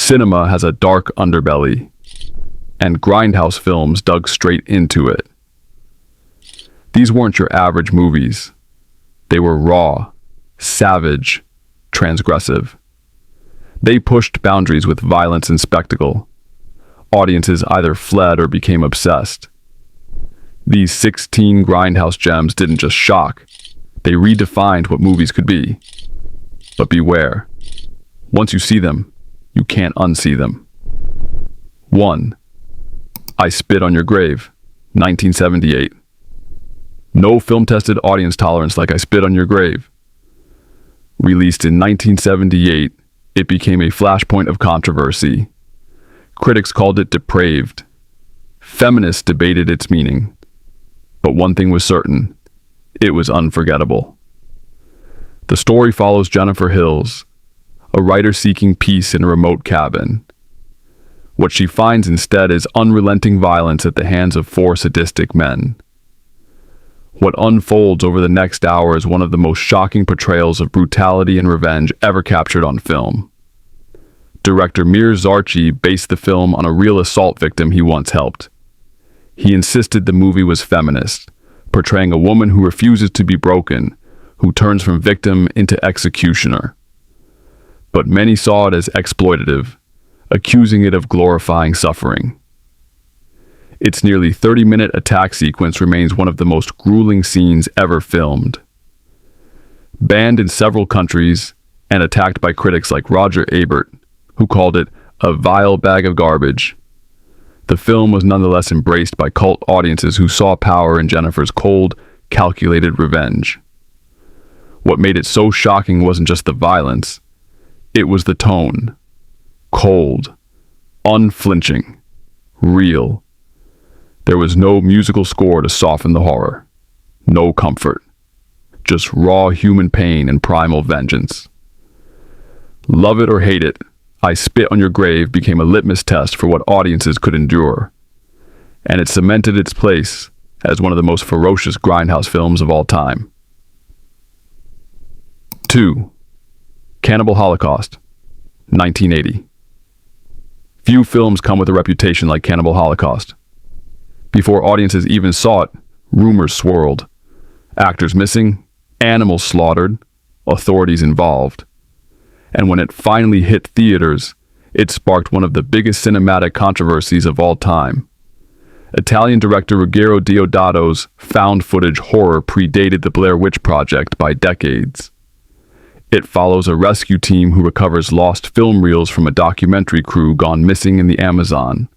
Cinema has a dark underbelly, and Grindhouse films dug straight into it. These weren't your average movies. They were raw, savage, transgressive. They pushed boundaries with violence and spectacle. Audiences either fled or became obsessed. These 16 Grindhouse gems didn't just shock, they redefined what movies could be. But beware, once you see them, you can't unsee them. 1. I Spit on Your Grave, 1978. No film-tested audience tolerance like I Spit on Your Grave. Released in 1978, it became a flashpoint of controversy. Critics called it depraved. Feminists debated its meaning. But one thing was certain, it was unforgettable. The story follows Jennifer Hills, a writer seeking peace in a remote cabin. What she finds instead is unrelenting violence at the hands of 4 sadistic men. What unfolds over the next hour is one of the most shocking portrayals of brutality and revenge ever captured on film. Director Mir Zarchi based the film on a real assault victim he once helped. He insisted the movie was feminist, portraying a woman who refuses to be broken, who turns from victim into executioner. But many saw it as exploitative, accusing it of glorifying suffering. Its nearly 30-minute attack sequence remains one of the most grueling scenes ever filmed. Banned in several countries and attacked by critics like Roger Ebert, who called it a vile bag of garbage, the film was nonetheless embraced by cult audiences who saw power in Jennifer's cold, calculated revenge. What made it so shocking wasn't just the violence, it was the tone. Cold, unflinching, real. There was no musical score to soften the horror. No comfort. Just raw human pain and primal vengeance. Love it or hate it, I Spit on Your Grave became a litmus test for what audiences could endure. And it cemented its place as one of the most ferocious Grindhouse films of all time. 2. Cannibal Holocaust, 1980. Few films come with a reputation like Cannibal Holocaust. Before audiences even saw it, rumors swirled. Actors missing, animals slaughtered, authorities involved. And when it finally hit theaters, it sparked one of the biggest cinematic controversies of all time. Italian director Ruggero Deodato's found footage horror predated the Blair Witch Project by decades. It follows a rescue team who recovers lost film reels from a documentary crew gone missing in the Amazon.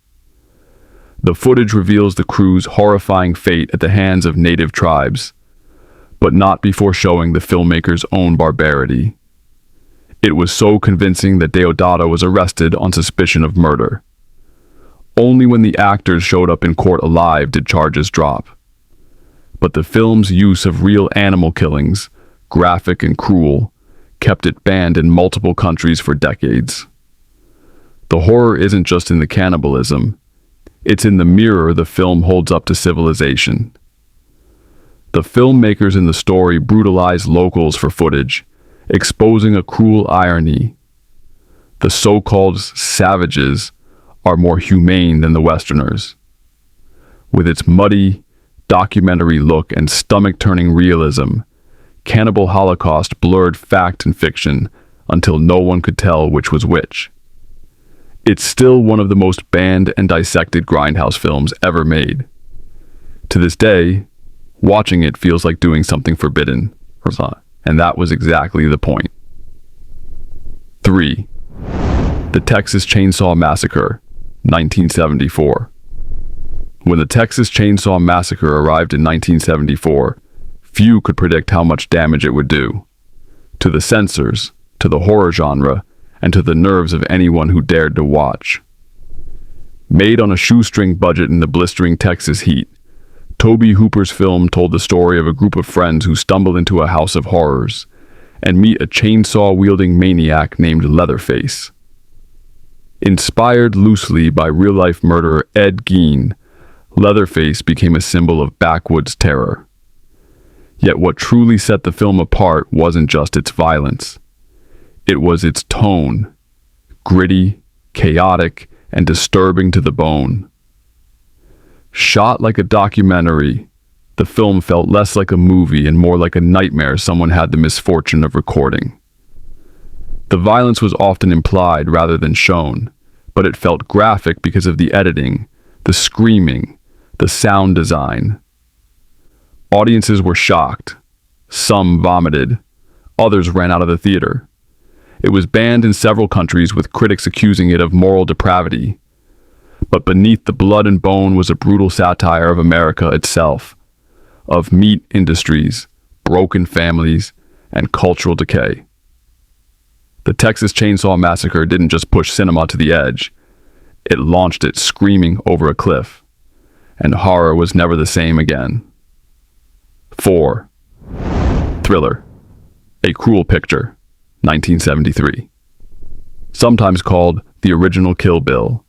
The footage reveals the crew's horrifying fate at the hands of native tribes, but not before showing the filmmakers' own barbarity. It was so convincing that Deodato was arrested on suspicion of murder. Only when the actors showed up in court alive did charges drop. But the film's use of real animal killings, graphic and cruel, kept it banned in multiple countries for decades. The horror isn't just in the cannibalism, it's in the mirror the film holds up to civilization. The filmmakers in the story brutalize locals for footage, exposing a cruel irony. The so-called savages are more humane than the Westerners. With its muddy, documentary look and stomach-turning realism, Cannibal Holocaust blurred fact and fiction until no one could tell which was which. It's still one of the most banned and dissected Grindhouse films ever made. To this day, watching it feels like doing something forbidden, and that was exactly the point. 3. The Texas Chainsaw Massacre, 1974. When the Texas Chainsaw Massacre arrived in 1974, few could predict how much damage it would do. To the censors, to the horror genre, and to the nerves of anyone who dared to watch. Made on a shoestring budget in the blistering Texas heat, Tobe Hooper's film told the story of a group of friends who stumble into a house of horrors and meet a chainsaw-wielding maniac named Leatherface. Inspired loosely by real-life murderer Ed Gein, Leatherface became a symbol of backwoods terror. Yet what truly set the film apart wasn't just its violence. It was its tone, gritty, chaotic, and disturbing to the bone. Shot like a documentary, the film felt less like a movie and more like a nightmare someone had the misfortune of recording. The violence was often implied rather than shown, but it felt graphic because of the editing, the screaming, the sound design. Audiences were shocked. Some vomited. Others ran out of the theater. It was banned in several countries, with critics accusing it of moral depravity. But beneath the blood and bone was a brutal satire of America itself, of meat industries, broken families, and cultural decay. The Texas Chainsaw Massacre didn't just push cinema to the edge. It launched it screaming over a cliff. And horror was never the same again. 4. Thriller. A Cruel Picture, 1973. Sometimes called the original Kill Bill.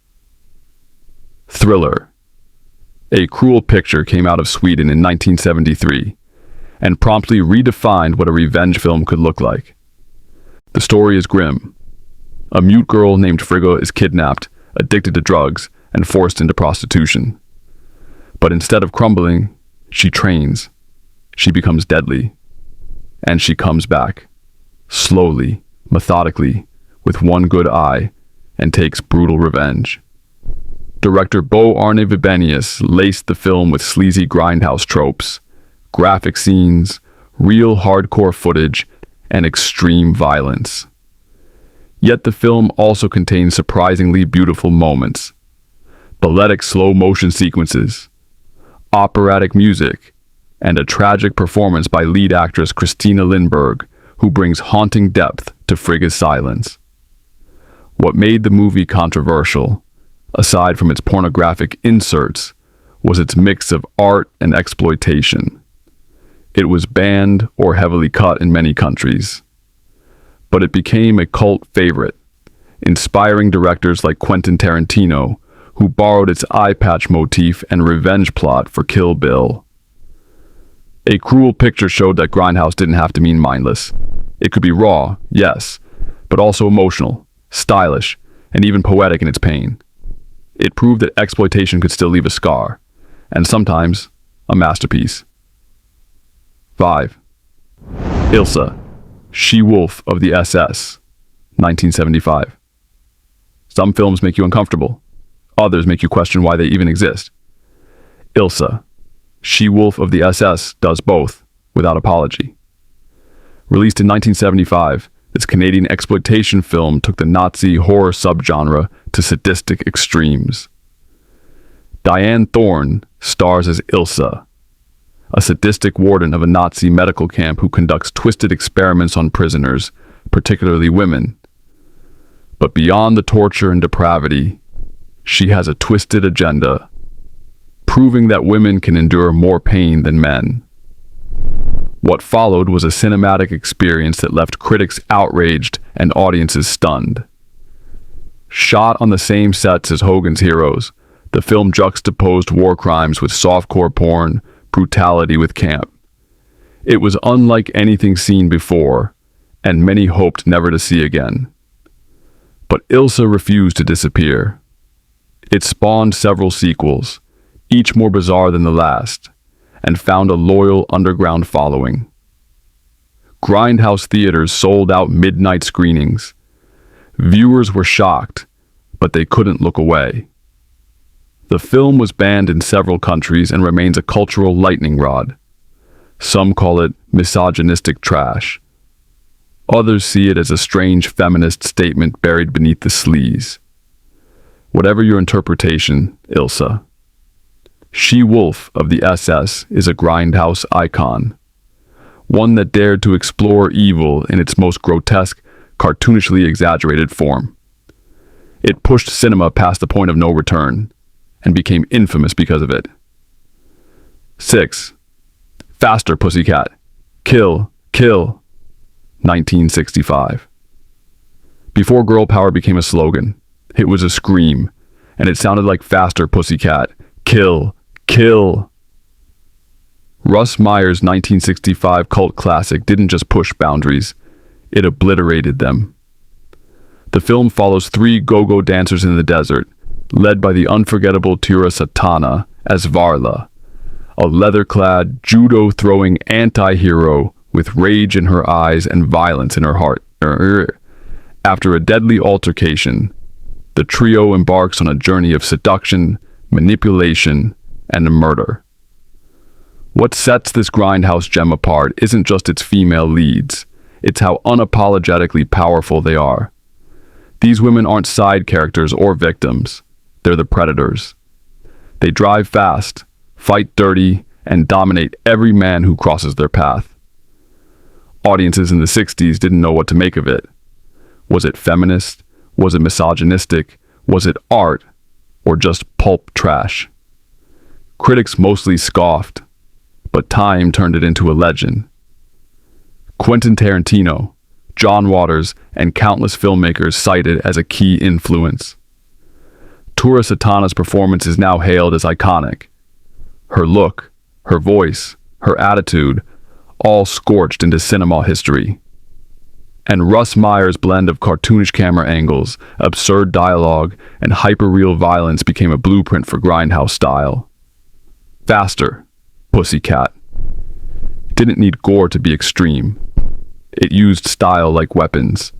Thriller. A Cruel Picture came out of Sweden in 1973 and promptly redefined what a revenge film could look like. The story is grim. A mute girl named Frigga is kidnapped, addicted to drugs, and forced into prostitution. But instead of crumbling, she trains. She becomes deadly. And she comes back, slowly, methodically, with one good eye, and takes brutal revenge. Director Bo Arne Vibenius laced the film with sleazy Grindhouse tropes, graphic scenes, real hardcore footage, and extreme violence. Yet the film also contains surprisingly beautiful moments. Balletic slow-motion sequences, operatic music, and a tragic performance by lead actress Christina Lindberg, who brings haunting depth to Frigga's silence. What made the movie controversial, aside from its pornographic inserts, was its mix of art and exploitation. It was banned or heavily cut in many countries. But it became a cult favorite, inspiring directors like Quentin Tarantino, who borrowed its eye patch motif and revenge plot for Kill Bill. A Cruel Picture showed that Grindhouse didn't have to mean mindless. It could be raw, yes, but also emotional, stylish, and even poetic in its pain. It proved that exploitation could still leave a scar, and sometimes a masterpiece. 5. Ilsa, She-Wolf of the SS, 1975. Some films make you uncomfortable. Others make you question why they even exist. Ilsa, She-Wolf of the SS does both, without apology. Released in 1975, this Canadian exploitation film took the Nazi horror subgenre to sadistic extremes. Diane Thorne stars as Ilsa, a sadistic warden of a Nazi medical camp who conducts twisted experiments on prisoners, particularly women. But beyond the torture and depravity, she has a twisted agenda, proving that women can endure more pain than men. What followed was a cinematic experience that left critics outraged and audiences stunned. Shot on the same sets as Hogan's Heroes, the film juxtaposed war crimes with softcore porn, brutality with camp. It was unlike anything seen before, and many hoped never to see again. But Ilsa refused to disappear. It spawned several sequels, each more bizarre than the last, and found a loyal underground following. Grindhouse theaters sold out midnight screenings. Viewers were shocked, but they couldn't look away. The film was banned in several countries and remains a cultural lightning rod. Some call it misogynistic trash. Others see it as a strange feminist statement buried beneath the sleaze. Whatever your interpretation, Ilsa, She-Wolf of the SS is a Grindhouse icon. One that dared to explore evil in its most grotesque, cartoonishly exaggerated form. It pushed cinema past the point of no return, and became infamous because of it. 6. Faster, Pussycat. Kill, kill. 1965. Before girl power became a slogan, it was a scream, and it sounded like Faster, Pussycat. Kill, kill. Russ Meyer's 1965 cult classic didn't just push boundaries, it obliterated them. The film follows three go-go dancers in the desert, led by the unforgettable Tura Satana as Varla, a leather-clad, judo-throwing anti-hero with rage in her eyes and violence in her heart. After a deadly altercation, the trio embarks on a journey of seduction, manipulation, and murder. What sets this Grindhouse gem apart isn't just its female leads, it's how unapologetically powerful they are. These women aren't side characters or victims, they're the predators. They drive fast, fight dirty, and dominate every man who crosses their path. Audiences in the 60s didn't know what to make of it. Was it feminist? Was it misogynistic? Was it art? Or just pulp trash? Critics mostly scoffed, but time turned it into a legend. Quentin Tarantino, John Waters, and countless filmmakers cite it as a key influence. Tura Satana's performance is now hailed as iconic. Her look, her voice, her attitude, all scorched into cinema history. And Russ Meyer's blend of cartoonish camera angles, absurd dialogue, and hyper-real violence became a blueprint for Grindhouse style. Faster, Pussycat. Didn't need gore to be extreme. It used style like weapons.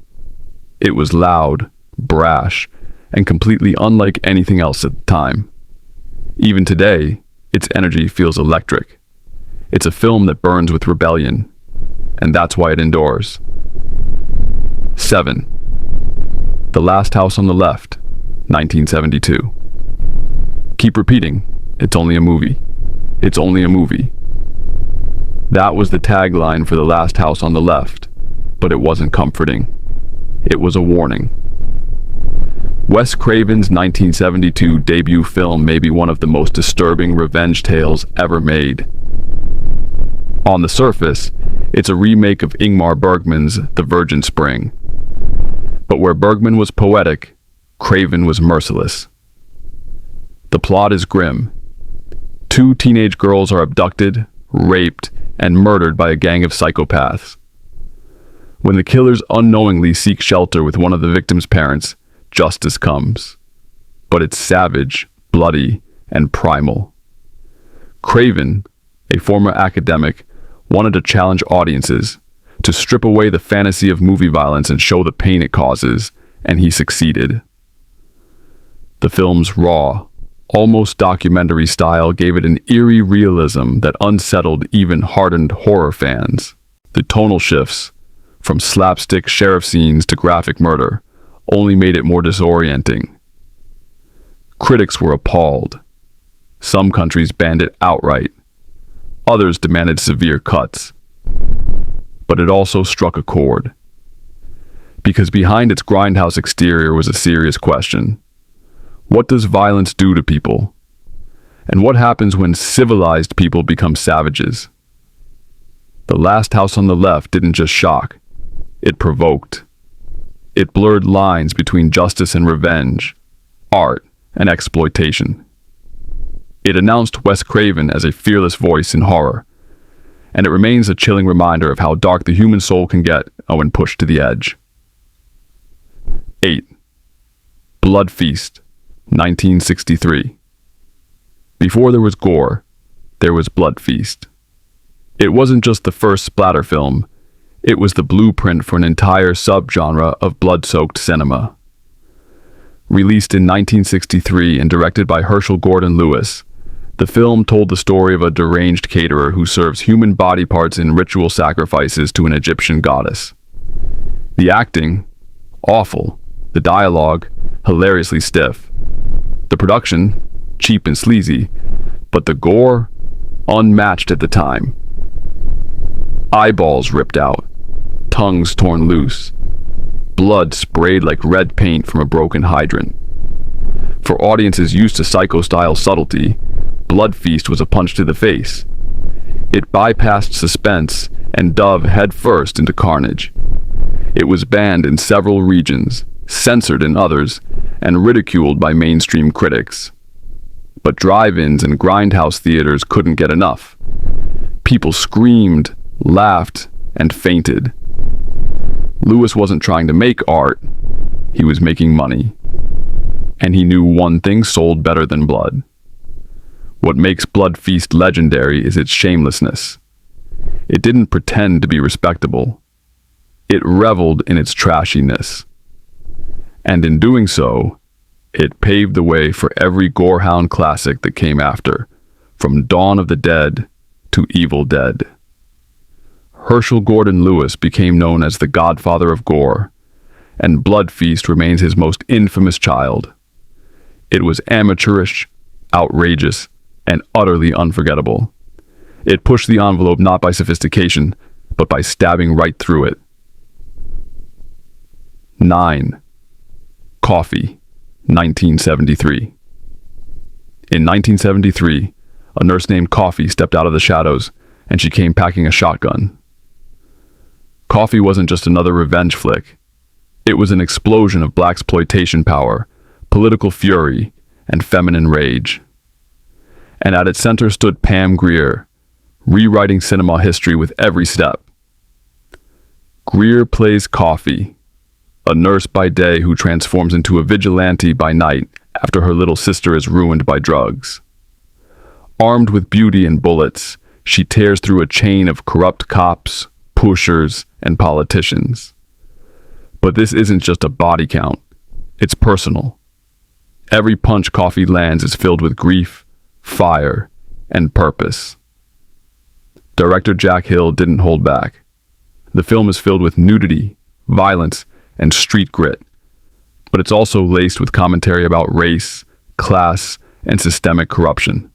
It was loud, brash, and completely unlike anything else at the time. Even today, its energy feels electric. It's a film that burns with rebellion, and that's why it endures. 7. The Last House on the Left, 1972. Keep repeating, it's only a movie. It's only a movie. That was the tagline for The Last House on the Left, but it wasn't comforting. It was a warning. Wes Craven's 1972 debut film may be one of the most disturbing revenge tales ever made. On the surface, it's a remake of Ingmar Bergman's The Virgin Spring. But where Bergman was poetic, Craven was merciless. The plot is grim. Two teenage girls are abducted, raped, and murdered by a gang of psychopaths. When the killers unknowingly seek shelter with one of the victims' parents, justice comes. But it's savage, bloody, and primal. Craven, a former academic, wanted to challenge audiences, to strip away the fantasy of movie violence and show the pain it causes, and he succeeded. The film's raw, almost documentary style gave it an eerie realism that unsettled even hardened horror fans. The tonal shifts, from slapstick sheriff scenes to graphic murder, only made it more disorienting. Critics were appalled. Some countries banned it outright. Others demanded severe cuts. But it also struck a chord. Because behind its Grindhouse exterior was a serious question. What does violence do to people? And what happens when civilized people become savages? The Last House on the Left didn't just shock. It provoked. It blurred lines between justice and revenge, art and exploitation. It announced Wes Craven as a fearless voice in horror, and it remains a chilling reminder of how dark the human soul can get when pushed to the edge. 8. Blood Feast, 1963. Before there was gore, there was Blood Feast. It wasn't just the first splatter film, it was the blueprint for an entire subgenre of blood-soaked cinema. Released in 1963 and directed by Herschel Gordon Lewis, the film told the story of a deranged caterer who serves human body parts in ritual sacrifices to an Egyptian goddess. The acting, awful. The dialogue, hilariously stiff. The production, cheap and sleazy. But the gore, unmatched at the time. Eyeballs ripped out, tongues torn loose, blood sprayed like red paint from a broken hydrant. For audiences used to psycho-style subtlety, Blood Feast was a punch to the face. It bypassed suspense and dove headfirst into carnage. It was banned in several regions, censored in others, and ridiculed by mainstream critics. But drive-ins and grindhouse theaters couldn't get enough. People screamed, laughed, and fainted. Lewis wasn't trying to make art. He was making money. And he knew one thing sold better than blood. What makes Blood Feast legendary is its shamelessness. It didn't pretend to be respectable. It reveled in its trashiness. And in doing so, it paved the way for every gorehound classic that came after, from Dawn of the Dead to Evil Dead. Herschel Gordon Lewis became known as the godfather of gore, and Blood Feast remains his most infamous child. It was amateurish, outrageous, and utterly unforgettable. It pushed the envelope not by sophistication, but by stabbing right through it. 9. Coffy, 1973. In 1973, a nurse named Coffy stepped out of the shadows, and she came packing a shotgun. Coffy wasn't just another revenge flick. It was an explosion of blaxploitation power, political fury, and feminine rage. And at its center stood Pam Grier, rewriting cinema history with every step. Grier plays Coffy, a nurse by day who transforms into a vigilante by night after her little sister is ruined by drugs. Armed with beauty and bullets, she tears through a chain of corrupt cops, pushers, and politicians. But this isn't just a body count. It's personal. Every punch Coffy lands is filled with grief, fire, and purpose. Director Jack Hill didn't hold back. The film is filled with nudity, violence, and street grit, but it's also laced with commentary about race, class, and systemic corruption.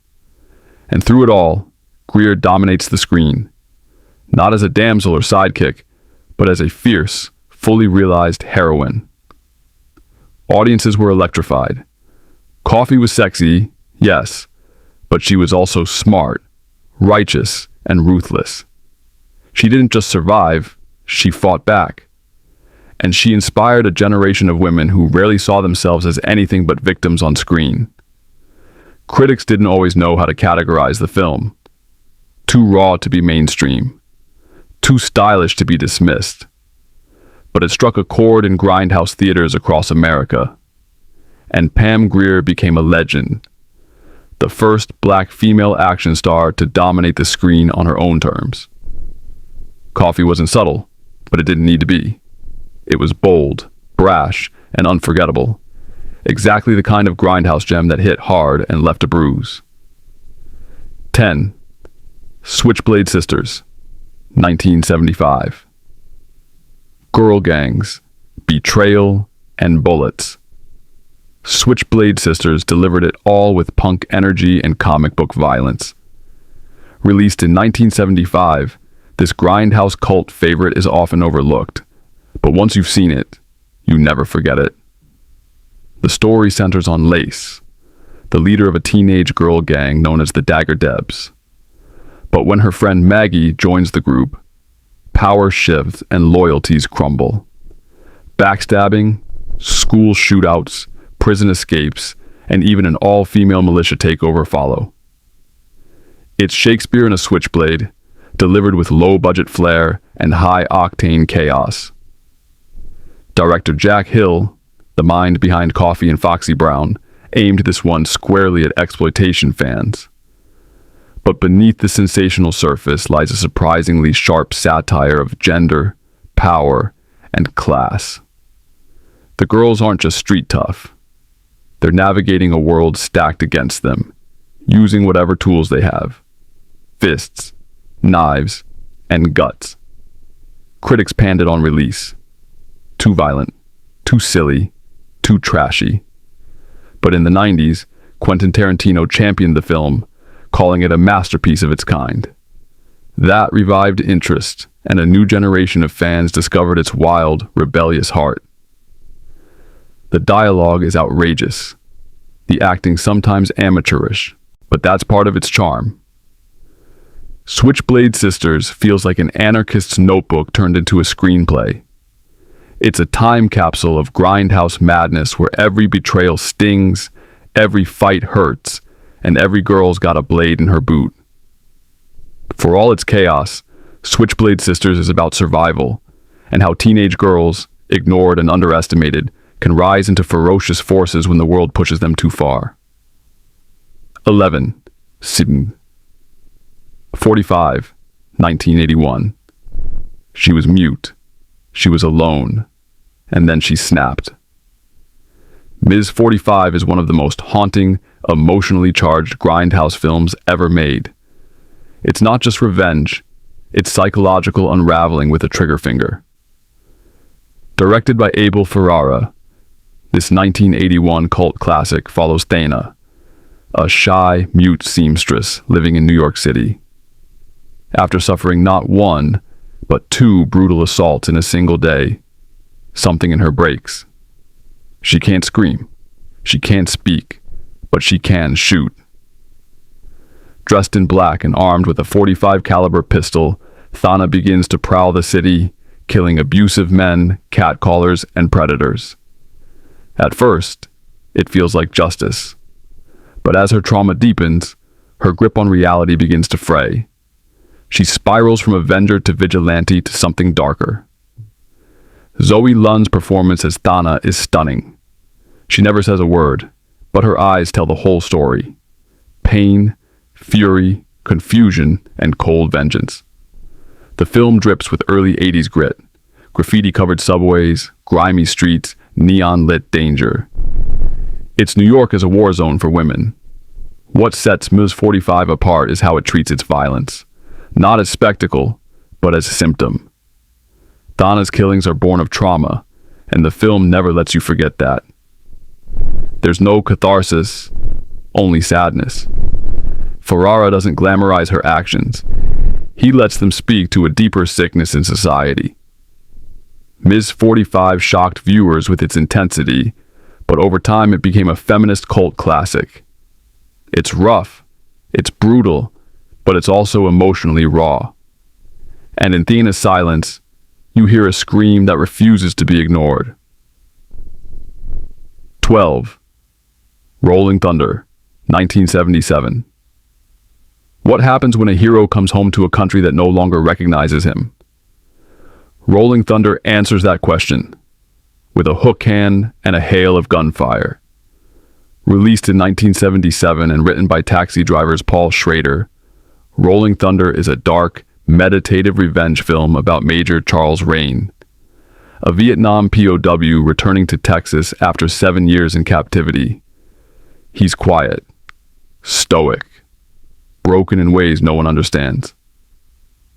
And through it all, Grier dominates the screen, not as a damsel or sidekick, but as a fierce, fully realized heroine. Audiences were electrified. Coffy was sexy, yes, but she was also smart, righteous, and ruthless. She didn't just survive, she fought back. And she inspired a generation of women who rarely saw themselves as anything but victims on screen. Critics didn't always know how to categorize the film. Too raw to be mainstream. Too stylish to be dismissed. But it struck a chord in Grindhouse theaters across America. And Pam Grier became a legend. The first black female action star to dominate the screen on her own terms. Coffy wasn't subtle, but it didn't need to be. It was bold, brash, and unforgettable. Exactly the kind of Grindhouse gem that hit hard and left a bruise. 10. Switchblade Sisters, 1975. Girl gangs, betrayal, and bullets. Switchblade Sisters delivered it all with punk energy and comic book violence. Released in 1975, this Grindhouse cult favorite is often overlooked. But once you've seen it, you never forget it. The story centers on Lace, the leader of a teenage girl gang known as the Dagger Debs. But when her friend Maggie joins the group, power shifts and loyalties crumble. Backstabbing, school shootouts, prison escapes, and even an all-female militia takeover follow. It's Shakespeare in a switchblade, delivered with low-budget flair and high-octane chaos. Director Jack Hill, the mind behind Coffy and Foxy Brown, aimed this one squarely at exploitation fans. But beneath the sensational surface lies a surprisingly sharp satire of gender, power, and class. The girls aren't just street tough. They're navigating a world stacked against them, using whatever tools they have. Fists, knives, and guts. Critics panned it on release. Too violent, too silly, too trashy. But in the 90s, Quentin Tarantino championed the film, calling it a masterpiece of its kind. That revived interest, and a new generation of fans discovered its wild, rebellious heart. The dialogue is outrageous. The acting sometimes amateurish, but that's part of its charm. Switchblade Sisters feels like an anarchist's notebook turned into a screenplay. It's a time capsule of Grindhouse madness where every betrayal stings, every fight hurts, and every girl's got a blade in her boot. For all its chaos, Switchblade Sisters is about survival, and how teenage girls, ignored and underestimated, can rise into ferocious forces when the world pushes them too far. 11. Sibn. 45, 1981. She was mute. She was alone. And then she snapped. Ms. 45 is one of the most haunting, emotionally charged Grindhouse films ever made. It's not just revenge, it's psychological unraveling with a trigger finger. Directed by Abel Ferrara, this 1981 cult classic follows Thana, a shy, mute seamstress living in New York City. After suffering not one, but two brutal assaults in a single day, something in her breaks. She can't scream, she can't speak, but she can shoot. Dressed in black and armed with a .45 caliber pistol, Thana begins to prowl the city, killing abusive men, catcallers, and predators. At first, it feels like justice. But as her trauma deepens, her grip on reality begins to fray. She spirals from avenger to vigilante to something darker. Zoe Lund's performance as Thana is stunning. She never says a word, but her eyes tell the whole story. Pain, fury, confusion, and cold vengeance. The film drips with early 80s grit, graffiti-covered subways, grimy streets, neon-lit danger. It's New York as a war zone for women. What sets Ms. 45 apart is how it treats its violence, not as spectacle, but as symptom. Thana's killings are born of trauma, and the film never lets you forget that. There's no catharsis, only sadness. Ferrara doesn't glamorize her actions. He lets them speak to a deeper sickness in society. Ms. 45 shocked viewers with its intensity, but over time it became a feminist cult classic. It's rough, it's brutal, but it's also emotionally raw. And in Thana's silence, you hear a scream that refuses to be ignored. 12. Rolling Thunder, 1977. What happens when a hero comes home to a country that no longer recognizes him? Rolling Thunder answers that question, with a hook hand and a hail of gunfire. Released in 1977 and written by Taxi Driver's Paul Schrader, Rolling Thunder is a dark, meditative revenge film about Major Charles Rain, a Vietnam POW returning to Texas after 7 years in captivity. He's quiet, stoic, broken in ways no one understands.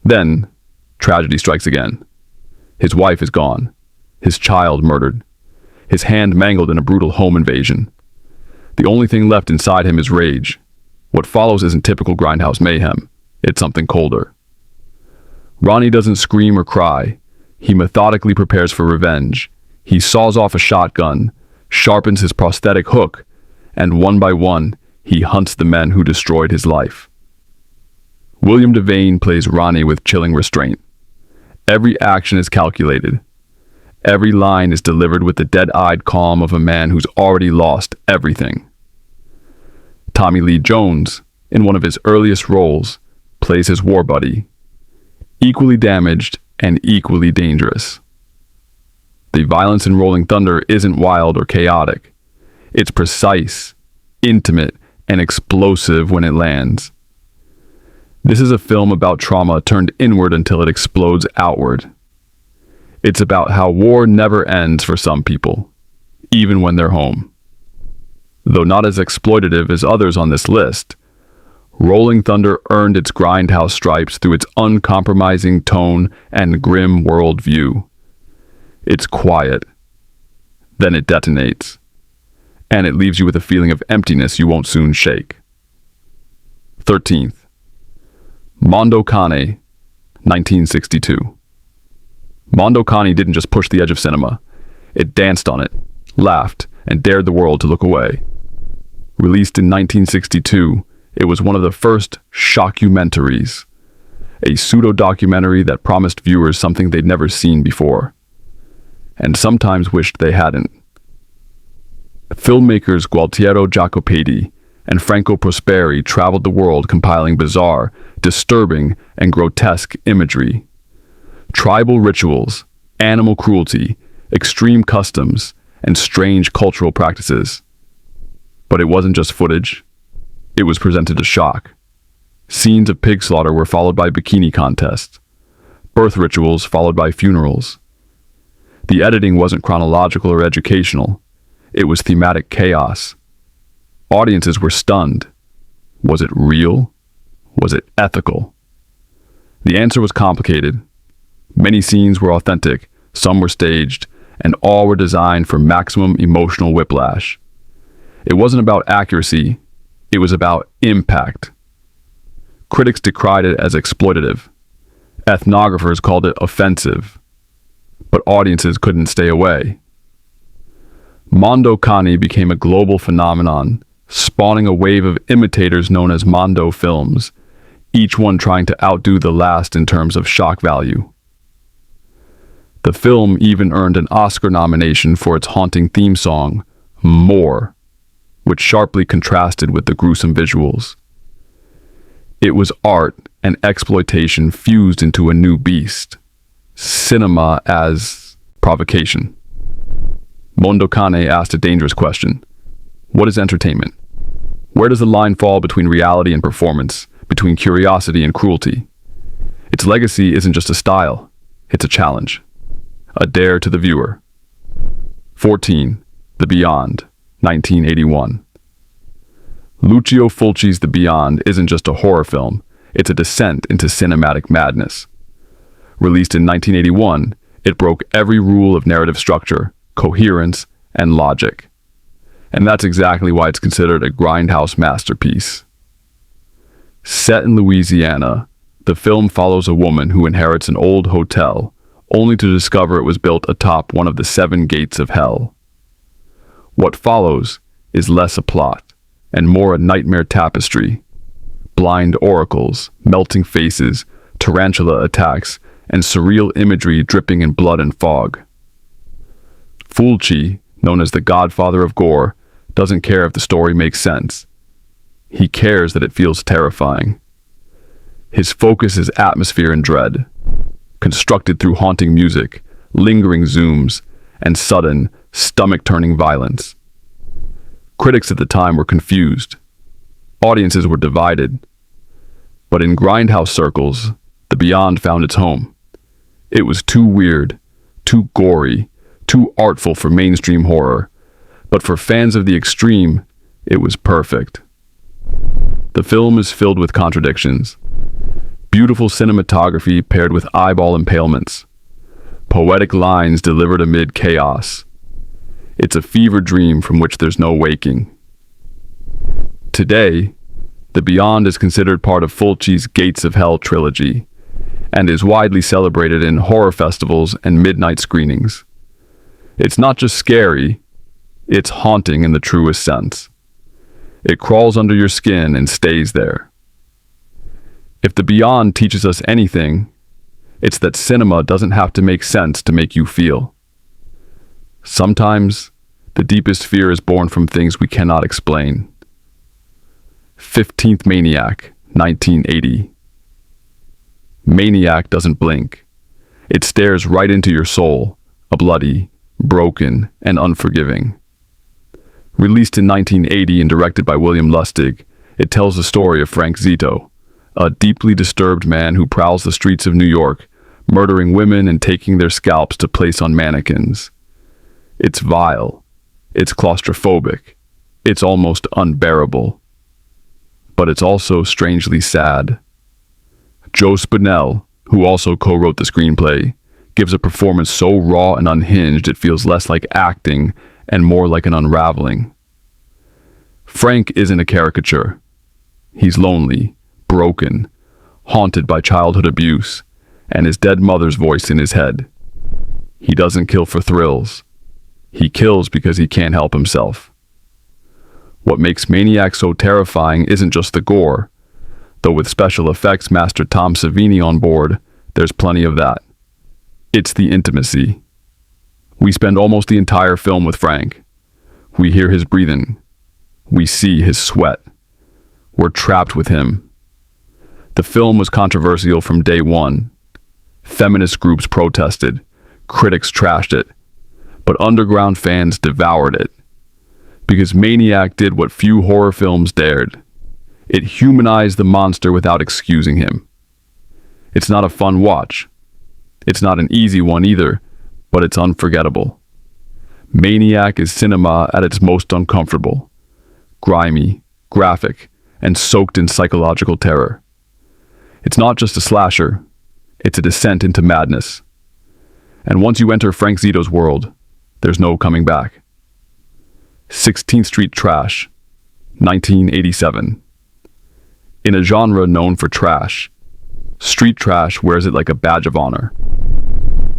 Then, tragedy strikes again. His wife is gone, his child murdered, his hand mangled in a brutal home invasion. The only thing left inside him is rage. What follows isn't typical Grindhouse mayhem, it's something colder. Ronnie doesn't scream or cry. He methodically prepares for revenge. He saws off a shotgun, sharpens his prosthetic hook, and one by one, he hunts the men who destroyed his life. William Devane plays Ronnie with chilling restraint. Every action is calculated. Every line is delivered with the dead-eyed calm of a man who's already lost everything. Tommy Lee Jones, in one of his earliest roles, plays his war buddy, equally damaged and equally dangerous. The violence in Rolling Thunder isn't wild or chaotic. It's precise, intimate, and explosive when it lands. This is a film about trauma turned inward until it explodes outward. It's about how war never ends for some people, even when they're home. Though not as exploitative as others on this list, Rolling Thunder earned its Grindhouse stripes through its uncompromising tone and grim worldview. It's quiet, then it detonates, and it leaves you with a feeling of emptiness you won't soon shake. 13th. Mondo Cane, 1962. Mondo Cane didn't just push the edge of cinema. It danced on it, laughed, and dared the world to look away. Released in 1962, it was one of the first shockumentaries, a pseudo-documentary that promised viewers something they'd never seen before, and sometimes wished they hadn't. Filmmakers Gualtiero Jacopedi and Franco Prosperi traveled the world compiling bizarre, disturbing, and grotesque imagery. Tribal rituals, animal cruelty, extreme customs, and strange cultural practices. But it wasn't just footage. It was presented as shock. Scenes of pig slaughter were followed by bikini contests, birth rituals followed by funerals. The editing wasn't chronological or educational. It was thematic chaos. Audiences were stunned. Was it real? Was it ethical? The answer was complicated. Many scenes were authentic, some were staged, and all were designed for maximum emotional whiplash. It wasn't about accuracy, it was about impact. Critics decried it as exploitative. Ethnographers called it offensive. But audiences couldn't stay away. Mondo Cane became a global phenomenon, spawning a wave of imitators known as Mondo films, each one trying to outdo the last in terms of shock value. The film even earned an Oscar nomination for its haunting theme song, More, which sharply contrasted with the gruesome visuals. It was art and exploitation fused into a new beast, cinema as provocation. Mondo Cane asked a dangerous question. What is entertainment? Where does the line fall between reality and performance, between curiosity and cruelty? Its legacy isn't just a style, it's a challenge. A dare to the viewer. 14. The Beyond, 1981. Lucio Fulci's The Beyond isn't just a horror film, it's a descent into cinematic madness. Released in 1981, it broke every rule of narrative structure, coherence, and logic. And that's exactly why it's considered a Grindhouse masterpiece. Set in Louisiana, the film follows a woman who inherits an old hotel, only to discover it was built atop one of the 7 gates of hell. What follows is less a plot, and more a nightmare tapestry. Blind oracles, melting faces, tarantula attacks, and surreal imagery dripping in blood and fog. Fulci, known as the godfather of gore, doesn't care if the story makes sense. He cares that it feels terrifying. His focus is atmosphere and dread, constructed through haunting music, lingering zooms, and sudden, stomach-turning violence. Critics at the time were confused. Audiences were divided. But in Grindhouse circles, The Beyond found its home. It was too weird, too gory, too artful for mainstream horror, but for fans of the extreme, it was perfect. The film is filled with contradictions. Beautiful cinematography paired with eyeball impalements. Poetic lines delivered amid chaos. It's a fever dream from which there's no waking. Today, The Beyond is considered part of Fulci's Gates of Hell trilogy, and is widely celebrated in horror festivals and midnight screenings. It's not just scary, it's haunting in the truest sense. It crawls under your skin and stays there. If The Beyond teaches us anything, it's that cinema doesn't have to make sense to make you feel. Sometimes, the deepest fear is born from things we cannot explain. 15th Maniac, 1980. Maniac doesn't blink. It stares right into your soul, a bloody, broken, and unforgiving. Released in 1980 and directed by William Lustig, it tells the story of Frank Zito, a deeply disturbed man who prowls the streets of New York, murdering women and taking their scalps to place on mannequins. It's vile. It's claustrophobic. It's almost unbearable. But it's also strangely sad. Joe Spinell, who also co-wrote the screenplay, gives a performance so raw and unhinged it feels less like acting and more like an unraveling. Frank isn't a caricature. He's lonely, broken, haunted by childhood abuse, and his dead mother's voice in his head. He doesn't kill for thrills. He kills because he can't help himself. What makes Maniac so terrifying isn't just the gore, though with special effects master Tom Savini on board, there's plenty of that. It's the intimacy. We spend almost the entire film with Frank. We hear his breathing. We see his sweat. We're trapped with him. The film was controversial from day one. Feminist groups protested. Critics trashed it. But underground fans devoured it, because Maniac did what few horror films dared. It humanized the monster without excusing him. It's not a fun watch. It's not an easy one either, but it's unforgettable. Maniac is cinema at its most uncomfortable, grimy, graphic, and soaked in psychological terror. It's not just a slasher, it's a descent into madness. And once you enter Frank Zito's world, there's no coming back. 16th Street Trash, 1987. In a genre known for trash, street trash wears it like a badge of honor.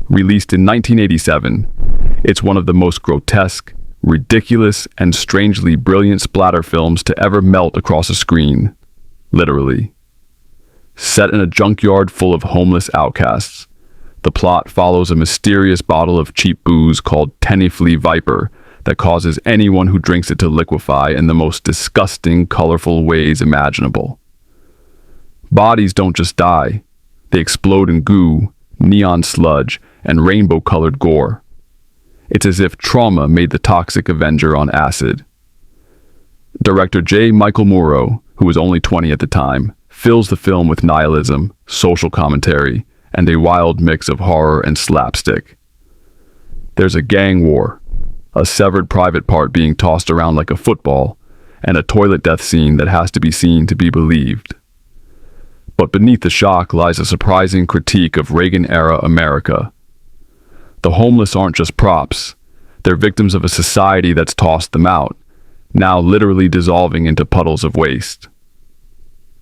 Released in 1987, it's one of the most grotesque, ridiculous, and strangely brilliant splatter films to ever melt across a screen, literally. Set in a junkyard full of homeless outcasts, the plot follows a mysterious bottle of cheap booze called Tenny Viper that causes anyone who drinks it to liquefy in the most disgusting, colorful ways imaginable. Bodies don't just die, they explode in goo, neon sludge, and rainbow-colored gore. It's as if trauma made the toxic Avenger on acid. Director J. Michael Muro, who was only 20 at the time, fills the film with nihilism, social commentary, and a wild mix of horror and slapstick. There's a gang war, a severed private part being tossed around like a football, and a toilet death scene that has to be seen to be believed. But beneath the shock lies a surprising critique of Reagan-era America. The homeless aren't just props, they're victims of a society that's tossed them out, now literally dissolving into puddles of waste.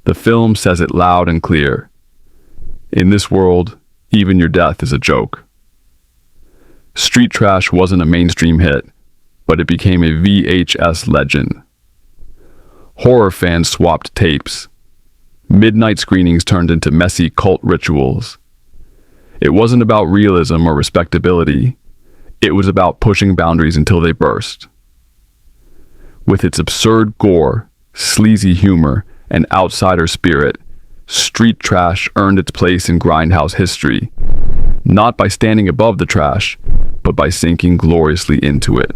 The film says it loud and clear. In this world, even your death is a joke. Street Trash wasn't a mainstream hit, but it became a VHS legend. Horror fans swapped tapes. Midnight screenings turned into messy cult rituals. It wasn't about realism or respectability. It was about pushing boundaries until they burst. With its absurd gore, sleazy humor, and outsider spirit, Street Trash earned its place in Grindhouse history, not by standing above the trash, but by sinking gloriously into it.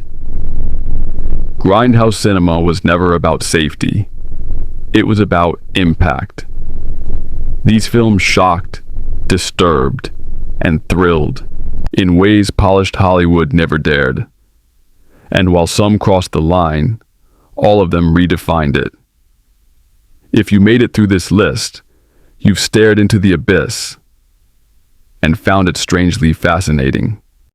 Grindhouse cinema was never about safety. It was about impact. These films shocked, disturbed, and thrilled in ways polished Hollywood never dared. And while some crossed the line, all of them redefined it. If you made it through this list, you've stared into the abyss and found it strangely fascinating.